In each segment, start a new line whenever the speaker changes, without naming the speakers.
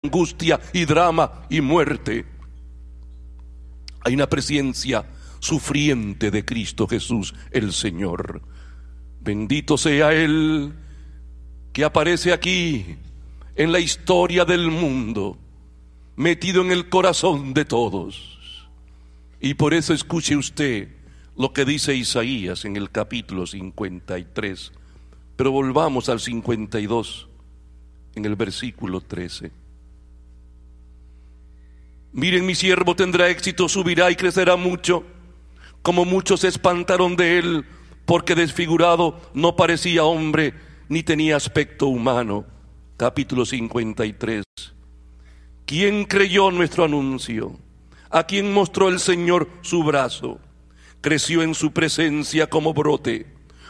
angustia y drama y muerte. Hay una presencia sufriente de Cristo Jesús el Señor. Bendito sea Él que aparece aquí en la historia del mundo, metido en el corazón de todos. Y por eso escuche usted lo que dice Isaías en el capítulo 53. Pero volvamos al 52, en el versículo 13. Miren, mi siervo tendrá éxito, subirá y crecerá mucho, como muchos se espantaron de él, porque desfigurado no parecía hombre, ni tenía aspecto humano. Capítulo 53. ¿Quién creyó nuestro anuncio? ¿A quién mostró el Señor su brazo? Creció en su presencia como brote,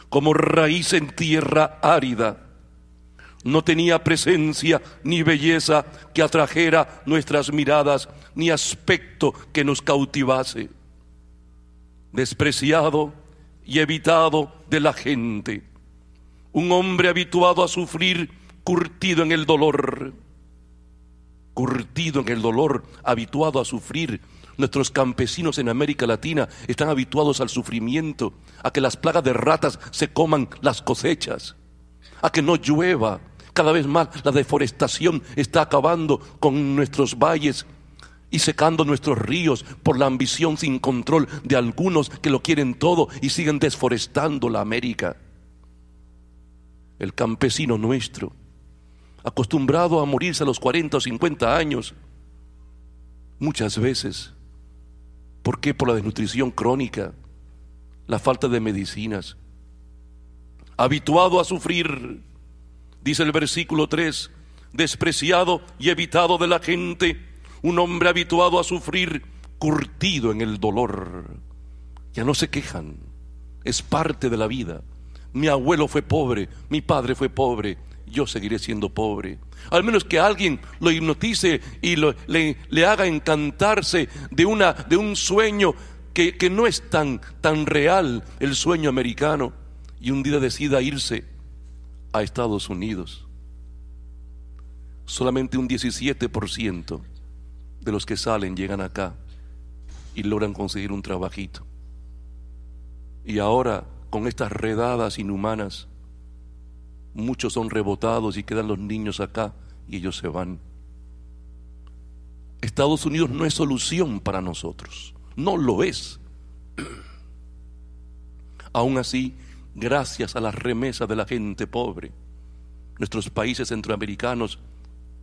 como raíz en tierra árida. No tenía presencia ni belleza que atrajera nuestras miradas, ni aspecto que nos cautivase. Despreciado y evitado de la gente, un hombre habituado a sufrir, curtido en el dolor. Curtido en el dolor, habituado a sufrir. Nuestros campesinos en América Latina están habituados al sufrimiento, a que las plagas de ratas se coman las cosechas, a que no llueva. Cada vez más la deforestación está acabando con nuestros valles y secando nuestros ríos por la ambición sin control de algunos que lo quieren todo y siguen desforestando la América. El campesino nuestro, acostumbrado a morirse a los 40 o 50 años, muchas veces, ¿por qué? Por la desnutrición crónica, la falta de medicinas, habituado a sufrir. Dice el versículo 3, despreciado y evitado de la gente, un hombre habituado a sufrir, curtido en el dolor. Ya no se quejan, es parte de la vida. Mi abuelo fue pobre, mi padre fue pobre, yo seguiré siendo pobre. Al menos que alguien lo hipnotice y le haga encantarse de un sueño que no es tan real, el sueño americano, y un día decida irse a Estados Unidos. Solamente un 17% de los que salen llegan acá y logran conseguir un trabajito. Y ahora, con estas redadas inhumanas, muchos son rebotados y quedan los niños acá y ellos se van. Estados Unidos no es solución para nosotros, no lo es. Aún así, gracias a las remesas de la gente pobre, nuestros países centroamericanos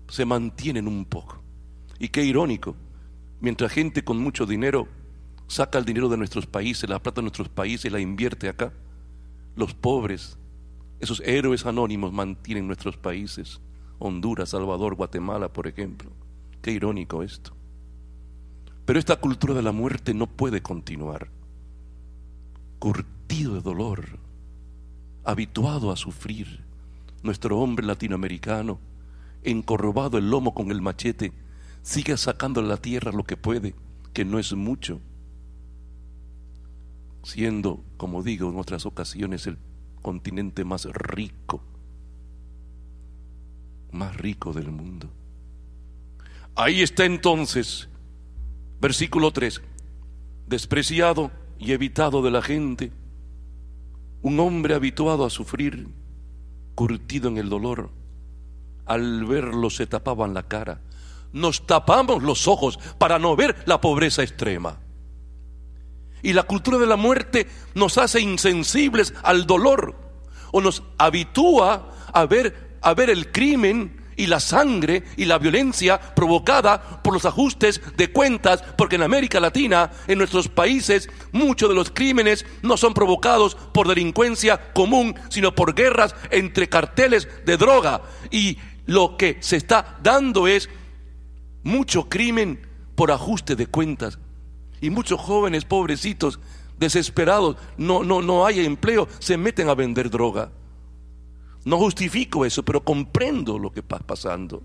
se mantienen un poco. Y qué irónico, mientras gente con mucho dinero saca el dinero de nuestros países, la plata de nuestros países, la invierte acá, los pobres, esos héroes anónimos, mantienen nuestros países, Honduras, Salvador, Guatemala, por ejemplo. Qué irónico esto. Pero esta cultura de la muerte no puede continuar. Curtido de dolor, habituado a sufrir, nuestro hombre latinoamericano, encorvado el lomo con el machete, sigue sacando de la tierra lo que puede, que no es mucho, siendo, como digo en otras ocasiones, el continente más rico del mundo. Ahí está entonces, versículo 3, despreciado y evitado de la gente, un hombre habituado a sufrir, curtido en el dolor. Al verlo se tapaban la cara. Nos tapamos los ojos para no ver la pobreza extrema. Y la cultura de la muerte nos hace insensibles al dolor, o nos habitúa a ver el crimen y la sangre y la violencia provocada por los ajustes de cuentas, porque en América Latina, en nuestros países, muchos de los crímenes no son provocados por delincuencia común, sino por guerras entre carteles de droga. Y lo que se está dando es mucho crimen por ajuste de cuentas. Y muchos jóvenes pobrecitos, desesperados, no hay empleo, se meten a vender droga. No justifico eso, pero comprendo lo que está pasando.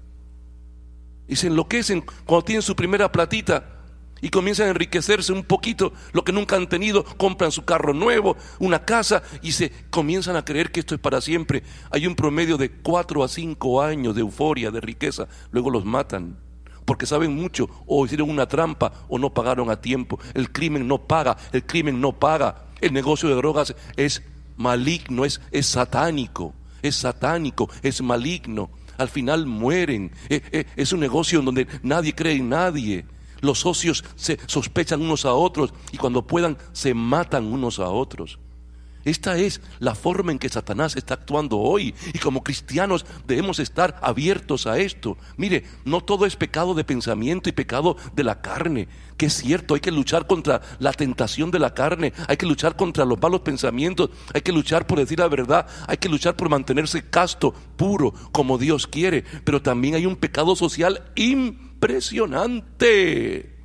Y se enloquecen cuando tienen su primera platita y comienzan a enriquecerse un poquito, lo que nunca han tenido, compran su carro nuevo, una casa, y se comienzan a creer que esto es para siempre. Hay un promedio de 4 a 5 años de euforia, de riqueza, luego los matan, porque saben mucho, o hicieron una trampa, o no pagaron a tiempo. El crimen no paga, el crimen no paga. El negocio de drogas es maligno, es satánico, es maligno. Al final mueren, es un negocio en donde nadie cree en nadie. Los socios se sospechan unos a otros y cuando puedan se matan unos a otros. Esta es la forma en que Satanás está actuando hoy, y como cristianos debemos estar abiertos a esto. Mire, no todo es pecado de pensamiento y pecado de la carne, que es cierto, hay que luchar contra la tentación de la carne, hay que luchar contra los malos pensamientos, hay que luchar por decir la verdad, hay que luchar por mantenerse casto, puro, como Dios quiere, pero también hay un pecado social impresionante.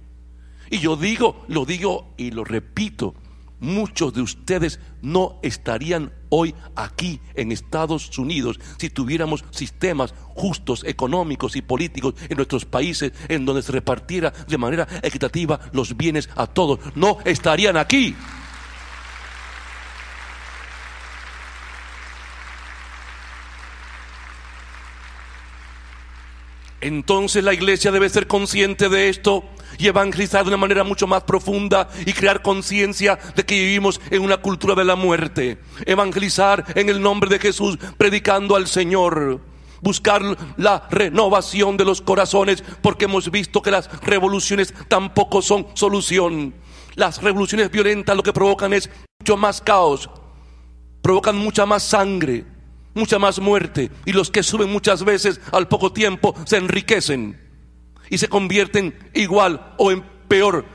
Y yo lo digo y lo repito, muchos de ustedes no estarían hoy aquí en Estados Unidos si tuviéramos sistemas justos, económicos y políticos en nuestros países en donde se repartiera de manera equitativa los bienes a todos. No estarían aquí. Entonces la iglesia debe ser consciente de esto y evangelizar de una manera mucho más profunda y crear conciencia de que vivimos en una cultura de la muerte. Evangelizar en el nombre de Jesús, predicando al Señor. Buscar la renovación de los corazones, porque hemos visto que las revoluciones tampoco son solución. Las revoluciones violentas lo que provocan es mucho más caos, provocan mucha más sangre, mucha más muerte, y los que suben muchas veces al poco tiempo se enriquecen y se convierten igual o en peor,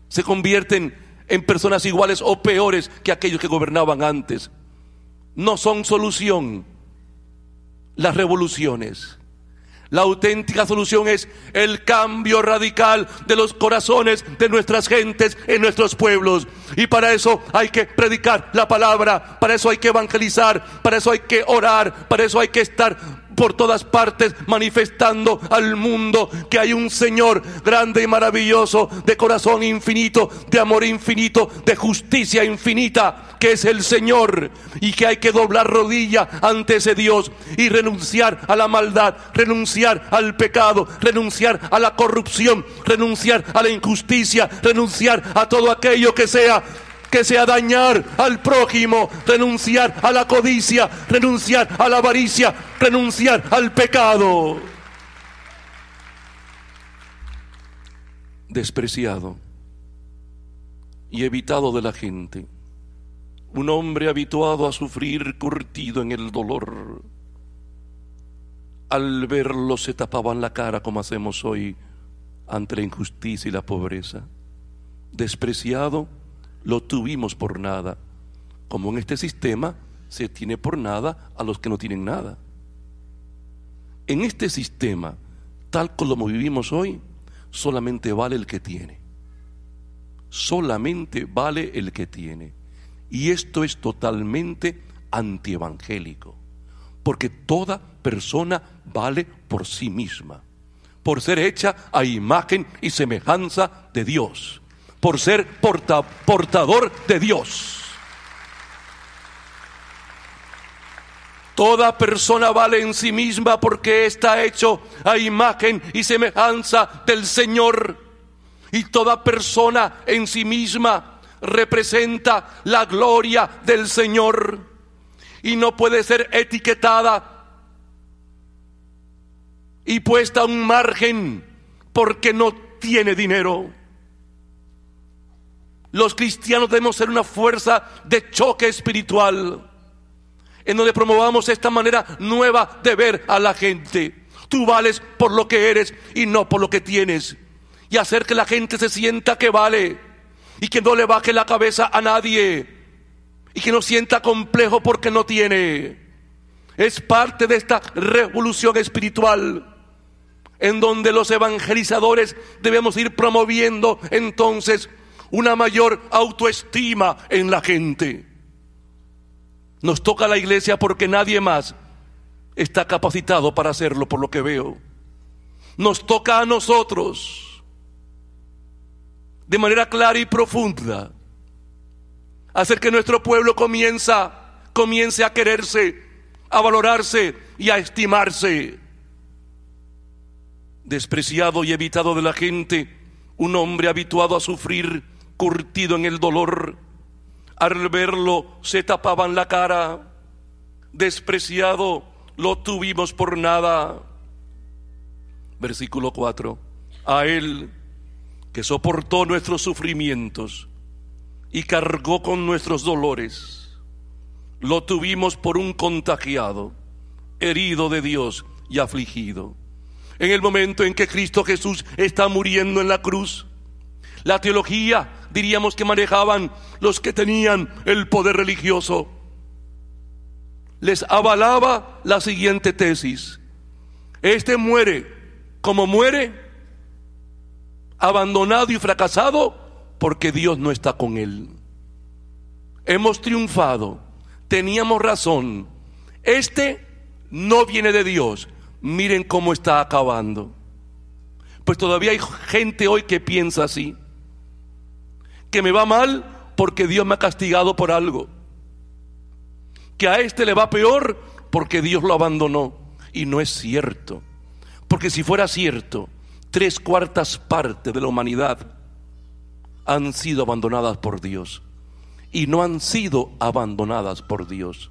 se convierten en personas iguales o peores que aquellos que gobernaban antes. No son solución las revoluciones. La auténtica solución es el cambio radical de los corazones de nuestras gentes en nuestros pueblos. Y para eso hay que predicar la palabra, para eso hay que evangelizar, para eso hay que orar, para eso hay que estar por todas partes manifestando al mundo que hay un Señor grande y maravilloso, de corazón infinito, de amor infinito, de justicia infinita, que es el Señor, y que hay que doblar rodilla ante ese Dios y renunciar a la maldad, renunciar al pecado, renunciar a la corrupción, renunciar a la injusticia, renunciar a todo aquello que sea dañar al prójimo, renunciar a la codicia, renunciar a la avaricia, renunciar al pecado. Despreciado y evitado de la gente, un hombre habituado a sufrir, curtido en el dolor. Al verlo se tapaban la cara como hacemos hoy ante la injusticia y la pobreza. Despreciado, lo tuvimos por nada, como en este sistema se tiene por nada a los que no tienen nada. En este sistema, tal como vivimos hoy, solamente vale el que tiene. Solamente vale el que tiene. Y esto es totalmente antievangélico, porque toda persona vale por sí misma, por ser hecha a imagen y semejanza de Dios, por ser portador de Dios. Toda persona vale en sí misma porque está hecho a imagen y semejanza del Señor. Y toda persona en sí misma representa la gloria del Señor. Y no puede ser etiquetada y puesta a un margen porque no tiene dinero. Los cristianos debemos ser una fuerza de choque espiritual, en donde promovamos esta manera nueva de ver a la gente. Tú vales por lo que eres y no por lo que tienes. Y hacer que la gente se sienta que vale y que no le baje la cabeza a nadie y que no sienta complejo porque no tiene. Es parte de esta revolución espiritual en donde los evangelizadores debemos ir promoviendo entonces una mayor autoestima en la gente. Nos toca a la iglesia porque nadie más está capacitado para hacerlo, por lo que veo. Nos toca a nosotros. de manera clara y profunda, hacer que nuestro pueblo comience a quererse, a valorarse y a estimarse. Despreciado y evitado de la gente, un hombre habituado a sufrir, curtido en el dolor. Al verlo se tapaban la cara. Despreciado lo tuvimos por nada. Versículo 4. A él que soportó nuestros sufrimientos y cargó con nuestros dolores, lo tuvimos por un contagiado, herido de Dios y afligido. En el momento en que Cristo Jesús está muriendo en la cruz, la teología, diríamos, que manejaban los que tenían el poder religioso, les avalaba la siguiente tesis: este muere como muere, abandonado y fracasado, porque Dios no está con él. Hemos triunfado, teníamos razón, este no viene de Dios, miren cómo está acabando. Pues todavía hay gente hoy que piensa así, que me va mal porque Dios me ha castigado por algo, que a este le va peor porque Dios lo abandonó. Y no es cierto, porque si fuera cierto, 3/4 partes de la humanidad han sido abandonadas por Dios, y no han sido abandonadas por Dios,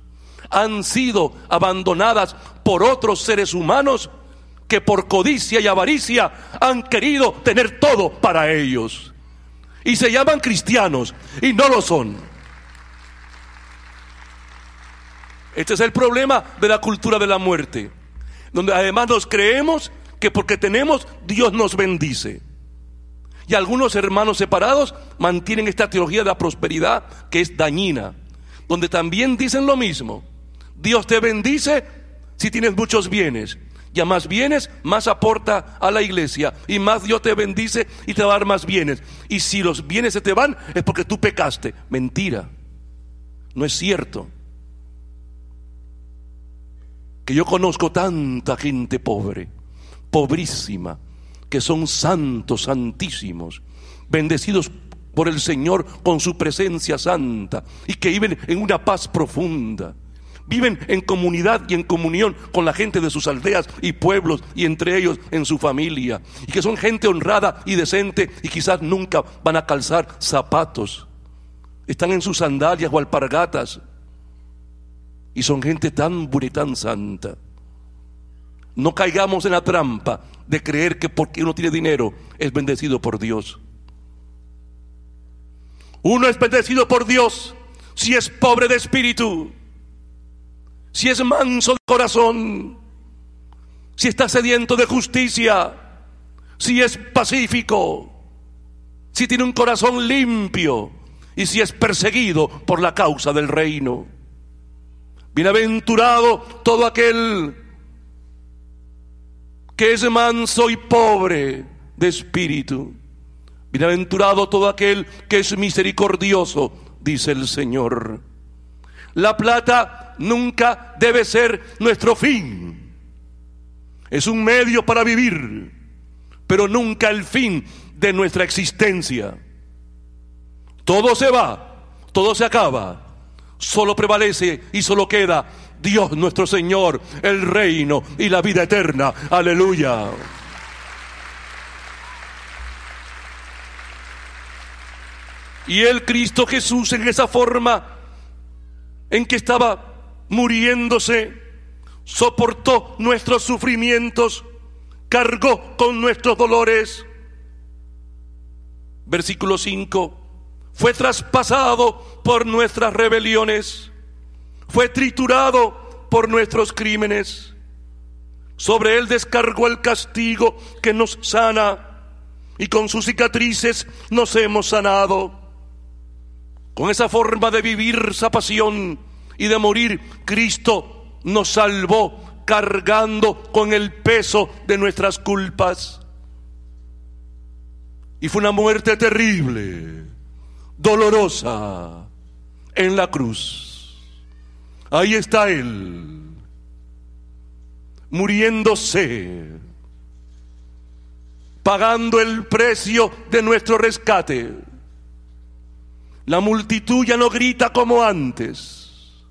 han sido abandonadas por otros seres humanos que por codicia y avaricia han querido tener todo para ellos, y se llaman cristianos y no lo son. Este es el problema de la cultura de la muerte, donde además nos creemos que porque tenemos, Dios nos bendice. Y algunos hermanos separados mantienen esta teología de la prosperidad, que es dañina, donde también dicen lo mismo: Dios te bendice si tienes muchos bienes, y a más bienes, más aporta a la iglesia, y más Dios te bendice y te va a dar más bienes, y si los bienes se te van es porque tú pecaste. Mentira, no es cierto. Que yo conozco tanta gente pobre, pobrísima, que son santos, santísimos, bendecidos por el Señor con su presencia santa, y que viven en una paz profunda, viven en comunidad y en comunión con la gente de sus aldeas y pueblos, y entre ellos en su familia, y que son gente honrada y decente, y quizás nunca van a calzar zapatos, están en sus sandalias o alpargatas, y son gente tan buena y tan santa. No caigamos en la trampa de creer que porque uno tiene dinero es bendecido por Dios. Uno es bendecido por Dios si es pobre de espíritu, si es manso de corazón, si está sediento de justicia, si es pacífico, si tiene un corazón limpio y si es perseguido por la causa del reino. Bienaventurado todo aquel que es manso y pobre de espíritu. Bienaventurado todo aquel que es misericordioso, dice el Señor. La plata nunca debe ser nuestro fin. Es un medio para vivir, pero nunca el fin de nuestra existencia. Todo se va, todo se acaba. Solo prevalece y solo queda Dios nuestro Señor, el reino y la vida eterna. Aleluya. Y el Cristo Jesús, en esa forma en que estaba muriéndose, soportó nuestros sufrimientos, cargó con nuestros dolores. Versículo 5: fue traspasado por nuestras rebeliones, fue triturado por nuestros crímenes. Sobre él descargó el castigo que nos sana, y con sus cicatrices nos hemos sanado. Con esa forma de vivir, esa pasión y de morir, Cristo nos salvó cargando con el peso de nuestras culpas. Y fue una muerte terrible, dolorosa, en la cruz. Ahí está Él, muriéndose, pagando el precio de nuestro rescate. La multitud ya no grita como antes.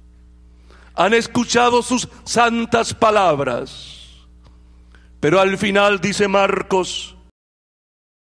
Han escuchado sus santas palabras. Pero al final, dice Marcos,